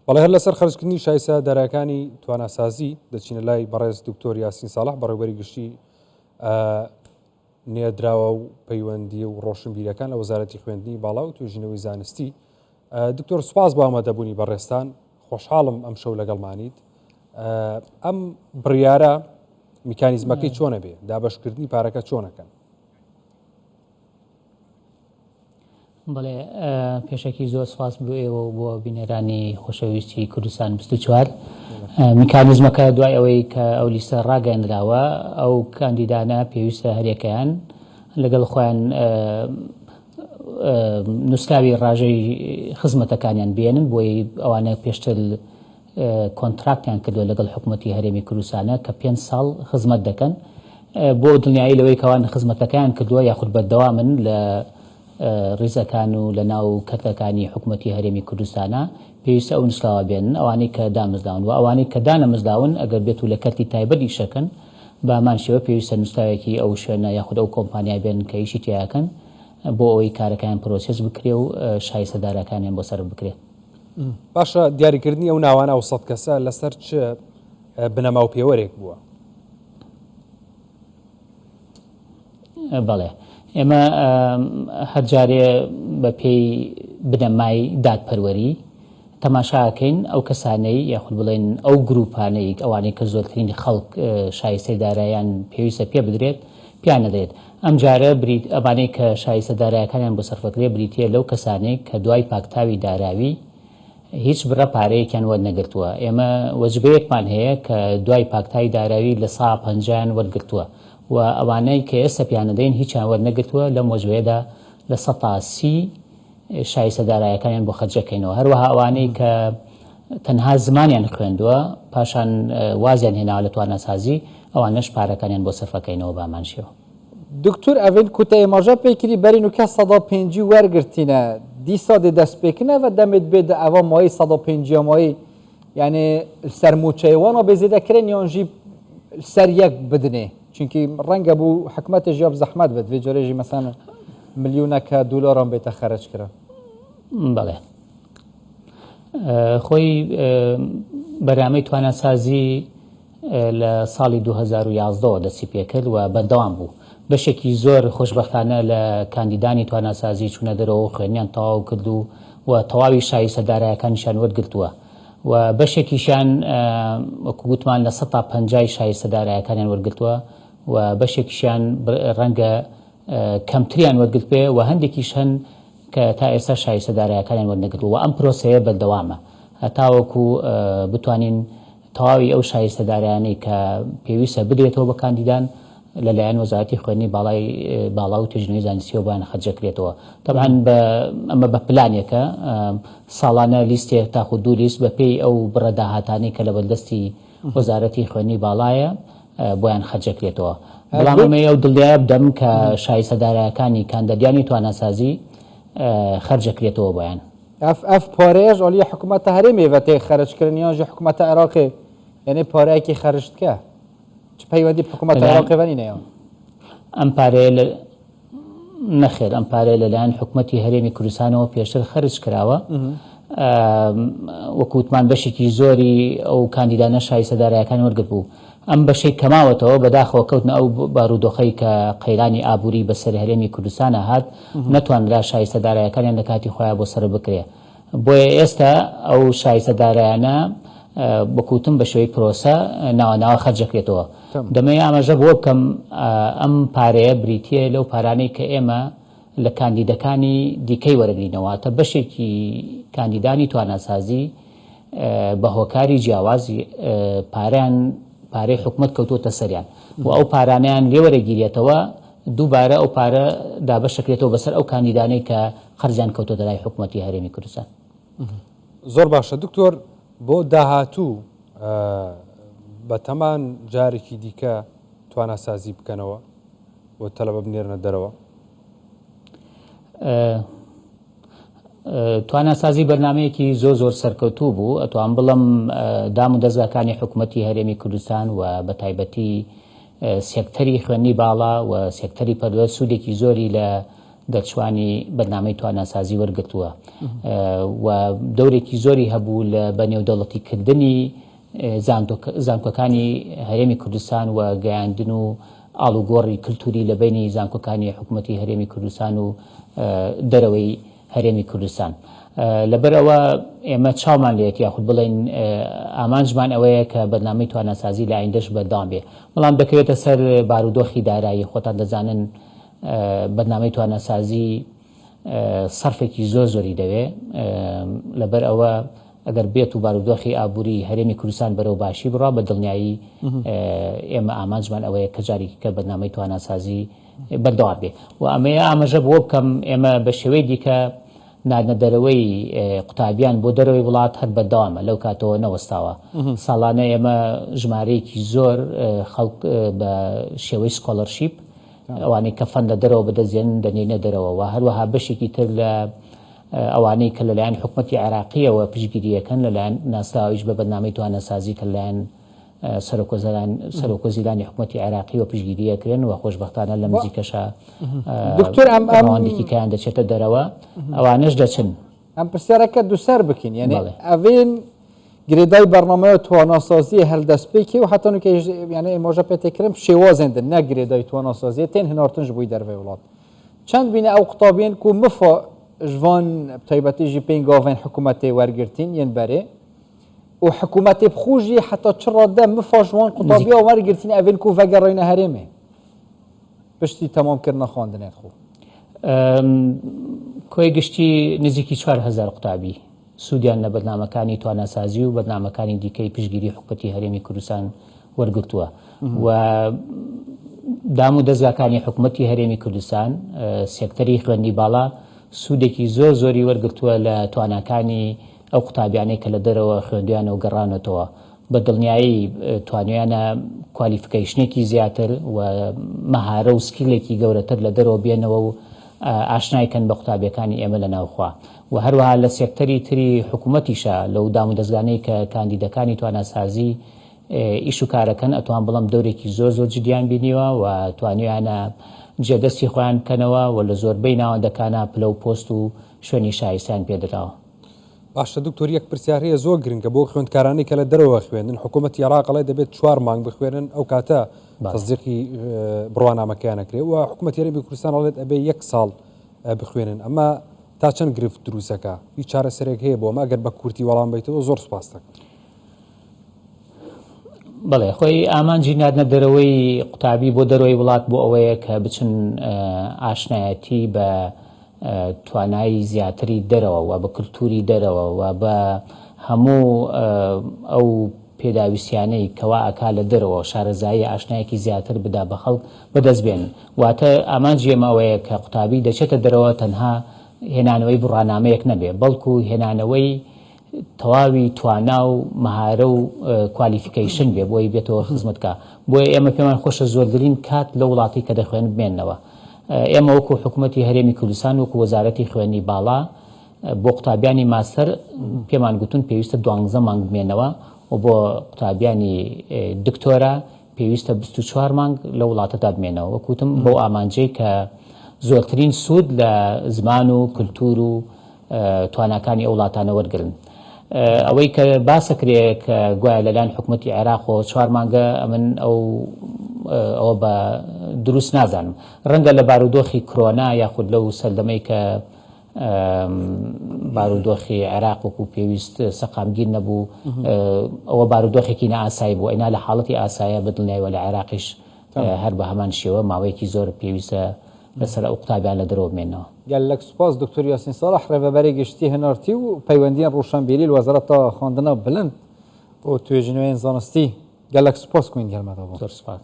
بەڵێ هەر لەسەر خەرجکردنی شایسە دەرەکانی تواناسازی دەچینە لای بەڕێز دکتۆر یاسین ساڵح بەڕێوەبەری گشتی نێردراوە و پەیوەندی و ڕۆشنبیرەکان لە وەزارەتی خوێندنی باڵا و توێژینەوەی زانستی. دکتۆر سوپاس بۆ ئامادەبوونی بەڕێستان، خۆشحاڵم ئەم شەو لەگەڵمانیت. ئەم بڕیارە میکانیزمەکەی چۆنە بێ، دابەشکردنی پارەکە چۆنەکەن؟ بەڵێ پێشەکی زۆر سپاس بۆ ئێوە و بۆ بینەرانی خۆشەویستی کوردستان 24. میکانیزمەکە دوای ئەوەی کە ئەو لیستە ڕاگەاندراوە ئەو کاندیدانە پێویستە هەرێکیان لەگەڵ خۆیان نووسراوی ڕاژەی خزمەتەکانیان بێنن بۆی ئەوانە پێشتر کۆنتراکتیان کردووە لەگەڵ حکوومەتی هەرێمی کوردستانە کە 5 ساڵ خزمەت دەکەن بۆ دڵنیایی لەوەی کەوان خزمەتەکان کردووە یاخود بەردەوامن لە ڕیزەکان و لە ناو کەرتەکانی حکوومەتی هەرێمی کوردستانە پێویستە ئەو نووسراوە بێنن ئەوانەی کە دامەزراون و ئەوانەی کە دانەمەزراون ئەگەر بێت و لە کەرتی تایبەتی شەکەن بە هەمان شێوە پێویستە نووسراوێکی ئەو شوێنە یاخود ئەو کۆمپانیای بێنن کە ئیشی تیاکەن بۆ ئەوەی کارەکان پرۆسس بکرێ و شایستەدارەکانیان بۆ سەر بکرێت. باشە، دیاریکردنی ئەو ناوانە و 100 کەسە لەسەر چ بنەما و پێوەرێک بووە؟ بەڵێ ئێمە هەر جارێ بە پێی بنەمای دادپەروەری تەماشاکەین ئەو کەسانەی یاخود بڵێن ئەو گروپانەی ئەوانەی کە زۆرترینی خەڵک شایستەی دارایان پێویستە پێ بدرێت پیان نەدرێت. ئەم جارە ئەوانەی کە شایستە دارایەکانیان بۆ سەرفەکرێ بریتە لەو کەسانەی کە دوای پاکتاوی داراوی هیچ بڕە پارەیەکیان وەرنەگرتووە. ئێمە وەجبەیەکمان هەیە کە دوای پاکتاوی داراوی لە 150 وەرگرتووە و ئەوانەی کە ئێستا پیانەدەین هیچیان وەرنەگرتووە لەم وەجبەیەدا لە 130 شایستە دارایەکانیان بۆ خەرجەکەینەوە. هەروەها ئەوانەی کە تەنها زمانیان خوێندووە پاشان وازیان هێناوە لە توانەسازی ئەوانەش پارەکانیان بۆ سەرفەکەینەوە بە هەمان شێوە. دکتور ئەڤین کوتە ئێمەژە پێکری بەرین و کە 150 وەرگرتینە دیسادی دەست پێکردنە و دەمێت بێت ئەوە مای 150 مایی یعنی سەرموچەیوانە بێزێدەکرێن یانژی سەر یەک بدنێ چونکی ڕەنگە بوو حکومەتە ژیاب زەحمەت بێت وێ جۆرێژی مەسانە ملیونەکە دولاران بێتە خەرج کرا. بەڵێ خۆی بەرنامەی توانەسازی لە ساڵی 2011 دەستی پێکرد و بەردەوام بوو. بەشێکی زۆر خۆشبەختانە لە کاندیدانی توانەسازی چوونە دەرەوە خوێنیان تەواو کرد و تەواوی شایستە دارایەکانیشان وەرگرتووە و بەشێکیشان وەکو گوتمان لە 150 شایستە دارایەکانیان وەرگرتووە و بەشێکیشان ڕەنگە کەمتریان وەرگرت پێ و هەندێکیش هەن کە تا ئێستا شایستە دارایەکانیان وەرنەگرتووە و ئەم پرۆسەیە بەردەوامە هەتاوەکو بتوانین تەواوی ئەو شایستە دارایانەی کە پێویستە بدرێتەوە بە کاندیدان لەلایەن وەزارەتی خوێندنی باڵا و توێژینەوەی زانستیەوە بۆیان خەرجەکرێتەوە. تەبعاً ئەمە بە پلانێکە ساڵانە لیستێک تاخو دوو لیست بە پێی ئەو بڕەداهاتانەی کە لە بەردەستی وەزارەتی خوێندنی باڵایە بۆیان خەرجەکرێتەوە. بەڵام ئەمە ئەو دڵنیایە بدەم کە شایستە دارایەکانی کاندیدانی توانەسازی خەرجەکرێتەوە بۆیان. ئەف پارەیەش ئەڵیە حکوومەتە هەرێمی بەتەی خەرجکردن یانژی حکوومەتە عێراقی یعنی پارەیەکی خەرجکە چ پەیوەندی حکوومەتە عێراقی بەنینەوە؟ ئەم پارەیە نەخێر ئەم پارەیە لەلایەن حکوومەتی هەرێمی کوردستانەوە پێشتر خەرج کراوە وەکووتمان بەشێکی زۆری ئەو کاندیدانە شایستە دارایەکان وەرگرت بوو. ئەم بەشەی کەماوەتەوە بەداخەوە کەوتنە ئەو بارودۆخەی کە قەیرانی ئابووری بەسەر هەرێمی کوردستانە هات نەتوانرا شایستە دارایەکانیان لە کاتی خۆیان بۆ سەر بکرێ. بۆیە ئێستا ئەو شایستە دارایانە بەکوتم بە شێوەی پرۆسە ناوەناوە خەرجەکرێتەوە. دەمەوێت ئاماژە بۆ بکەم ئەم پارەیە بریتە لەو پارانەی کە ئێمە لە کاندیدەکانی دیکەی وەرەگرینەوە تا بەشێکی کاندیدانی توانەسازی بە هۆکاری جیاوازی پارەی حکوومەت کەوتوتە سەریان و ئەو پارانیان لێ وەرەگیرێتەوە دووبارە ئەو پارە دابەشەکرێتەوە بەسەر ئەو کاندیدانەی کە خەرجیان کەوتۆتە لای حکوومەتی هەرێمی کوردستان. زۆر باشە دکتۆر، بۆ داهاتوو بە تەمان جارێکی دیکە توانەسازی بکەنەوە بۆ تەلەبە بنێرنە دەرەوە؟ توانەسازی بەرنامەیەکی زۆر سەرکەوتوو بوو. ئەتوان بڵم دام و دەستگاکانی حکوومەتی هەرێمی کوردستان و بە تایبەتی سێکتەری خوێندنی باڵا و سێکتەری پەروەر سوودێکی زۆری لە دەرچوانی بەرنامەی تواناسازی وەرگرتووە و دەورێکی زۆری هەبوو لە بەنێودەوڵەتیکردنی زانکۆکانی هەرێمی کوردستان و گەیاندن و ئاڵوگۆڕی کللتوری لە بینی زانکۆکانی حکوومەتی هەرێمی کوردستان و دەرەوەی هەرێمی کوردستان. لەبەرەوە ئێمە چاومان لێت یاخود بڵێن ئامانجمان ئەوەیە کە بەرنامەی تواناسازی لە ئایندەش بەردەوام بێ. بەڵام دەکەوێتە سەر بارودۆخی دارایی. خۆتان دەزانن بەرنامەی تواناسازی سەرفێکی زۆری دەوێ. لەبەر ئەوە ئەگەر بێت و بارودۆخی ئابووری هەرێمی کوردستان بەرەو باشی بڕا بە دڵنیایی ئێمە ئامانجمان ئەوەیە کە جارێکی کە بەرنامەی تواناسازی بەردەوام بێ. و ئەمەیە ئاماژە بۆ بکەم ئێمە بە شێوەی دیکە نادنە دەرەوەی قوتابیان بۆ دەرەوەی وڵات هەر بەردەوامە لەو کاتەوە نەوەستاوە. ساڵانە ئێمە ژمارەیەکی زۆر خەڵک بە شێوەی سکۆلەرشیپ ئەوانەی کە فەن لە دەرەوە بەدەستێنن دەنێنە دەرەوە و هەروەها بەشێکی تر لە ئەوانەی کە لەلایەن حکوومەتی عێراقیەوە پشتگیریەکەن لەلایەن ناسراویش بە بەرنامەی توانەسازی کە لەلایەن سەرۆکۆزیرانی حکوومەتی عێراقی و پشتگیریەکرێن و خۆشبەختانە لە نزیکەشە دکتۆر ئەوانێکی کەیان دەچێتە دەرەوە ئەوانەش دەچن. ئەم پرسیارەکە دووسەر بکەین یعنی ئەڤێن گرێدای بەرنامەیە تواناسازی هەلدەستپێکی و حتەنکە یعنی ئێمەژە پێتێکرم شێوازێندن نە گرێدای تواناسازیە تێن هێنارتنش بووی دەرەوەی وڵات. چەند بینە ئەو قوتابیان کو مفا ژوان تایبەتیژی پێی گاڤێن حکوومەتی وەرگرتین یەن بەرێ و حکوومەتی بخوژی حتا چڕادە مفا ژوان قوتابیە وەرگرتین ئەڤێن کو ڤەگەڕێنە هەرێمێ پشتی تەمامکردنە خواندنێت خۆ. کۆی گشتی نزیکی 4000 قوتابی سوودیان لە بەرنامەکانی تواناسازی و بەرنامەکانی دیکەی پشتگیری حکوومەتی هەرێمی کوردستان وەرگرتووە و دام و دەستگاکانی حکوومەتی هەرێمی کوردستان سێکتەری خوێندی باڵا سوودێکی زۆری وەرگرتووە لە تواناکانی ئەو قوتابیانەی کە لە دەرەوە خوێندویانە و گەڕانەوە بە دڵنیایی توانیانە کوالیفیکیشنێکی زیاتر و مەهارە و سکیلێکی گەورەتر لە دەرەوە بێنەوە و ئاشنایکەن بە قوتابیەکانی ئێمە لە ناوخوا و هەروەها لە سێکتەری تری حکوومەتیشە لەو دام و دەستگانەی کە کاندیدەکانی توانەسازی ئیش و کارەکەن ئەتوان بەڵام دەورێکی زۆر جدیان بینیوە و توانیانە جێدەستی خۆیان بکەنەوە و لە زۆربەی ناوەندەکانە پلە و پۆست و شوێنی شایستیان پێدراوە. باشە دکتۆر یەک پرسیار هەیە زۆر گرنگە بۆ خوێندکارانی کە لە دەرەوە خوێندن حکوومەتی عێراقڵێ دەبێت 4 مانگ بخوێنن ئەو کاتە تەزدیقی بڕوانامەکەیانەکرێت و حکوومەتی هەرێمی کوردستان ئەڵێت ئەبێ 1 ساڵ بخوێنن ئەمە تا چەند گرفت دروستەکە هیچ چارەسەرێک هەیە بۆ ئەمە ئەگەر بە کورتی وەڵام بیتەوە زۆر سوپاس دەکەم. بەڵێ خۆی ئامانجی نادنە دەرەوەی قوتابی بۆ دەرەوەی وڵات بۆ ئەوەیە کە بچن ئاشنایەتی بە توانایی زیاتری دەرەوە و بە کللتوری دەرەوە و بە هەموو ئەو پێداویستیانەی کەوا ئەکا لە دەرەوە شارەزایی ئاشنایەکی زیاتر بدا بە خەڵک بەدەستبێن واتە ئامانجی ئێمەوەیە کە قوتابی دەچێتە دەرەوە تەنها هێنانەوەی بڕوانامەیەک نەبێ بەڵکو هێنانەوەی تەواوی توانا و مەهارە و کوالیفیکیشن بێ بۆی بێتەوە خزمەتکە بۆیە ئێمە پێمان خۆشە زۆرگرین کات لە وڵاتی کە دەخوێن بمێننەوە. ئێمە وەکو حکوومەتی هەرێمی کوردستان وەکو وەزارەتی خوێنی باڵا بۆ قوتابیانی ماستەر پێمان گوتون پێویستە 12 مانگ بمێنەوە و بۆ قوتابیانی دکتۆرە پێویستە 24 مانگ لە وڵاتەدا بمێنەوە وەکوتم بۆ ئامانجەی کە زۆرترین سوود لە زمان و کللتور و تواناکانی ئەو وڵاتانە وەرگرن. ئەوەی کە باسەکرێ کە گوایە لەلایەن حکوومەتی عێراق و 4 مانگە ئەمن ئەوە بە دروست نازانم ڕەنگە لە بارودۆخی کۆنا یاخود لەو سەردەمەی کە بارودۆخی عێراق وەکو پێویست سەقامگیر نەبوو ئەوە بارودۆخێکی نائاسایی بوو ئەینا لە حاڵەتی ئاسایە بەدڵنیایەوە لە عێراقیش هەر بە هەمان شێوە ماوەیەکی زۆر پێویستە لەسەر ئەو قوتابیان لە دەرەوە بمێنەوە. گەلێک سوپاس دکتۆر یاسین ساڵح ڕێڤەبەری گشتی هەناردی و پەیوەندیان ڕۆشنبیری وەزارەتە خواندنە بلند بۆ توێژینەوەیان زانستی گەلێک سوپاس کوین گەلمەدەوە. زۆر سوپاس.